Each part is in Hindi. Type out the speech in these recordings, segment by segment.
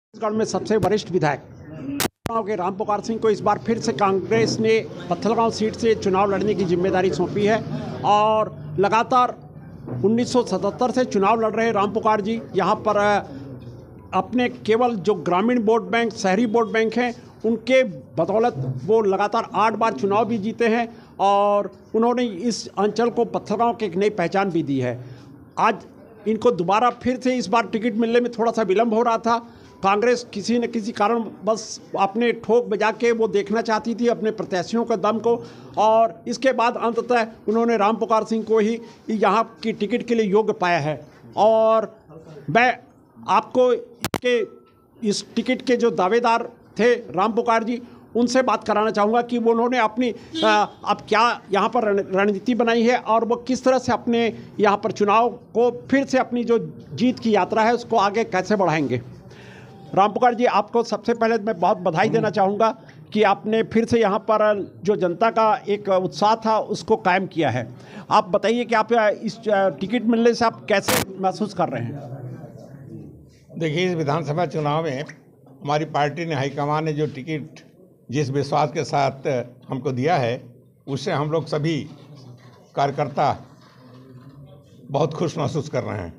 छत्तीसगढ़ में सबसे वरिष्ठ विधायक गांव के रामपुकार सिंह को इस बार फिर से कांग्रेस ने पत्थलगांव सीट से चुनाव लड़ने की जिम्मेदारी सौंपी है और लगातार 1977 से चुनाव लड़ रहे रामपुकार जी यहां पर अपने केवल जो ग्रामीण वोट बैंक, शहरी वोट बैंक हैं, उनके बदौलत वो लगातार 8 बार चुनाव भी जीते हैं और उन्होंने इस अंचल को पत्थलगांव की एक नई पहचान भी दी है। आज इनको दोबारा फिर से इस बार टिकट मिलने में थोड़ा सा विलंब हो रहा था। कांग्रेस किसी न किसी कारण बस अपने ठोक बजा के वो देखना चाहती थी अपने प्रत्याशियों के दम को, और इसके बाद अंततः उन्होंने रामपुकार सिंह को ही यहाँ की टिकट के लिए योग्य पाया है। और मैं आपको इस टिकट के जो दावेदार थे रामपुकार जी, उनसे बात कराना चाहूँगा कि वो उन्होंने अपनी अब क्या यहाँ पर रणनीति बनाई है और वो किस तरह से अपने यहाँ पर चुनाव को फिर से अपनी जो जीत की यात्रा है उसको आगे कैसे बढ़ाएंगे। रामपुकार जी, आपको सबसे पहले मैं बहुत बधाई देना चाहूँगा कि आपने फिर से यहाँ पर जो जनता का एक उत्साह था उसको कायम किया है। आप बताइए कि आप इस टिकट मिलने से आप कैसे महसूस कर रहे हैं। देखिए, इस विधानसभा चुनाव में हमारी पार्टी ने, हाईकमान ने जो टिकट जिस विश्वास के साथ हमको दिया है, उससे हम लोग सभी कार्यकर्ता बहुत खुश महसूस कर रहे हैं।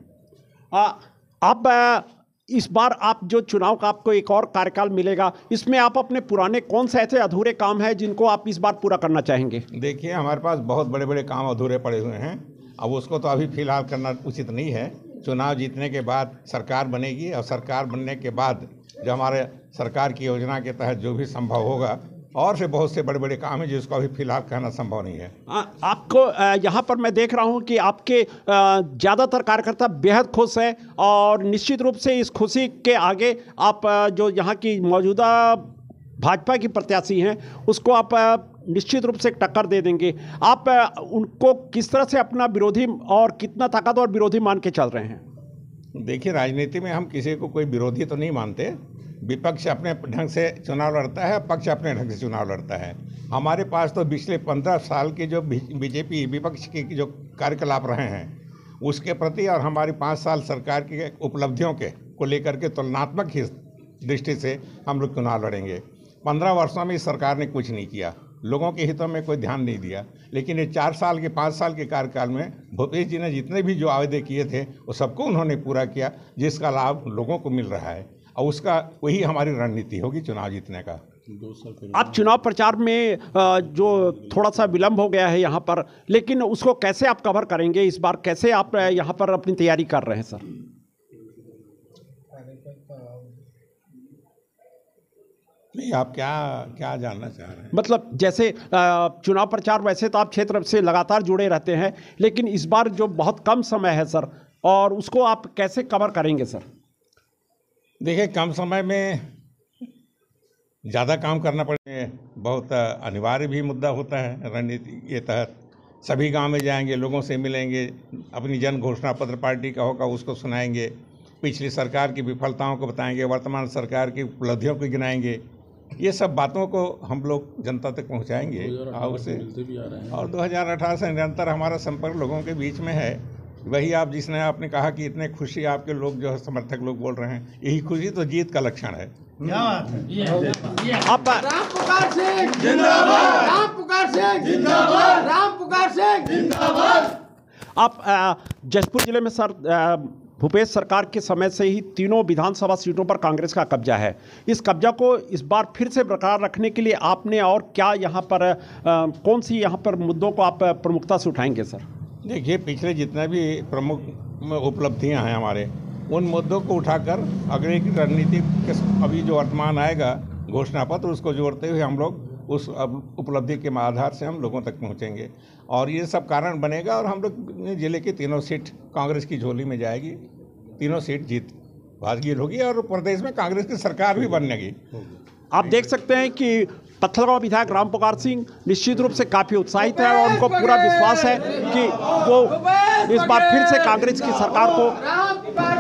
आप इस बार आप जो चुनाव का आपको एक और कार्यकाल मिलेगा, इसमें आप अपने पुराने कौन से ऐसे अधूरे काम हैं जिनको आप इस बार पूरा करना चाहेंगे। देखिए, हमारे पास बहुत बड़े बड़े काम अधूरे पड़े हुए हैं। अब उसको तो अभी फिलहाल करना उचित नहीं है। चुनाव जीतने के बाद सरकार बनेगी और सरकार बनने के बाद जो हमारे सरकार की योजना के तहत जो भी संभव होगा, और से बहुत से बड़े बड़े काम हैं जिसको अभी फिलहाल कहना संभव नहीं है। आपको यहाँ पर मैं देख रहा हूँ कि आपके ज़्यादातर कार्यकर्ता बेहद खुश हैं और निश्चित रूप से इस खुशी के आगे आप जो यहाँ की मौजूदा भाजपा की प्रत्याशी हैं उसको आप निश्चित रूप से टक्कर दे देंगे। आप उनको किस तरह से अपना विरोधी और कितना ताकतवर विरोधी मान के चल रहे हैं। देखिए, राजनीति में हम किसी को कोई विरोधी तो नहीं मानते। विपक्ष अपने ढंग से चुनाव लड़ता है, पक्ष अपने ढंग से चुनाव लड़ता है। हमारे पास तो पिछले 15 साल के जो बीजेपी विपक्ष के जो कार्यकलाप रहे हैं उसके प्रति और हमारी 5 साल सरकार की उपलब्धियों के को लेकर के तुलनात्मक ही दृष्टि से हम लोग चुनाव लड़ेंगे। 15 वर्षों में इस सरकार ने कुछ नहीं किया, लोगों के हितों में कोई ध्यान नहीं दिया, लेकिन ये 5 साल के कार्यकाल में भूपेश जी ने जितने भी जो वादे किए थे वो सबको उन्होंने पूरा किया, जिसका लाभ लोगों को मिल रहा है और उसका वही हमारी रणनीति होगी चुनाव जीतने का। आप चुनाव प्रचार में जो थोड़ा सा विलंब हो गया है यहाँ पर, लेकिन उसको कैसे आप कवर करेंगे इस बार, कैसे आप यहाँ पर अपनी तैयारी कर रहे हैं सर। नहीं, आप क्या जानना चाह रहे हैं। मतलब जैसे चुनाव प्रचार वैसे तो आप क्षेत्र से लगातार जुड़े रहते हैं, लेकिन इस बार जो बहुत कम समय है सर, और उसको आप कैसे कवर करेंगे सर। देखिए, कम समय में ज़्यादा काम करना पड़े बहुत अनिवार्य भी मुद्दा होता है। रणनीति के तहत सभी गांव में जाएंगे, लोगों से मिलेंगे, अपनी जन घोषणा पत्र पार्टी का होगा उसको सुनाएंगे, पिछली सरकार की विफलताओं को बताएंगे, वर्तमान सरकार की उपलब्धियों को गिनाएंगे। ये सब बातों को हम लोग जनता तक पहुंचाएंगे और 2018 से निरंतर हमारा संपर्क लोगों के बीच में है। वही आप जिसने आपने कहा कि इतने खुशी आपके लोग जो है समर्थक लोग बोल रहे हैं, यही खुशी तो जीत का लक्षण है। आप रामपुकार सिंह जिंदाबाद, रामपुकार सिंह जिंदाबाद, रामपुकार सिंह जिंदाबाद। आप जशपुर जिले में सर भूपेश सरकार के समय से ही तीनों विधानसभा सीटों पर कांग्रेस का कब्जा है। इस कब्जा को इस बार फिर से बरकरार रखने के लिए आपने और क्या यहाँ पर कौन सी यहाँ पर मुद्दों को आप प्रमुखता से उठाएंगे सर। देखिए, पिछले जितने भी प्रमुख उपलब्धियां हैं हमारे, उन मुद्दों को उठाकर अगले की रणनीति के अभी जो वर्तमान आएगा घोषणा पत्र, उसको जोड़ते हुए हम लोग उस उपलब्धि के आधार से हम लोगों तक पहुंचेंगे और ये सब कारण बनेगा और हम लोग जिले की तीनों सीट कांग्रेस की झोली में जाएगी, तीनों सीट जीत भाजगीर होगी और प्रदेश में कांग्रेस की सरकार भी बननेगी। आप देख सकते हैं कि पत्थलगांव विधायक रामपुकार सिंह निश्चित रूप से काफ़ी उत्साहित है और उनको पूरा विश्वास है कि वो इस बार फिर से कांग्रेस की सरकार को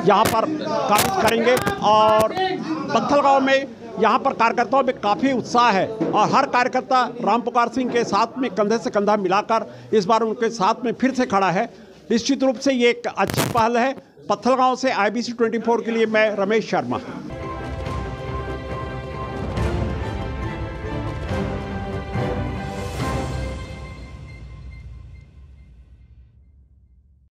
यहाँ पर काबिज करेंगे। और पत्थलगांव में यहाँ पर कार्यकर्ताओं में काफ़ी उत्साह है और हर कार्यकर्ता रामपुकार सिंह के साथ में कंधे से कंधा मिलाकर इस बार उनके साथ में फिर से खड़ा है। निश्चित रूप से ये एक अच्छी पहल है। पत्थलगांव से IBC 24 के लिए मैं रमेश शर्मा।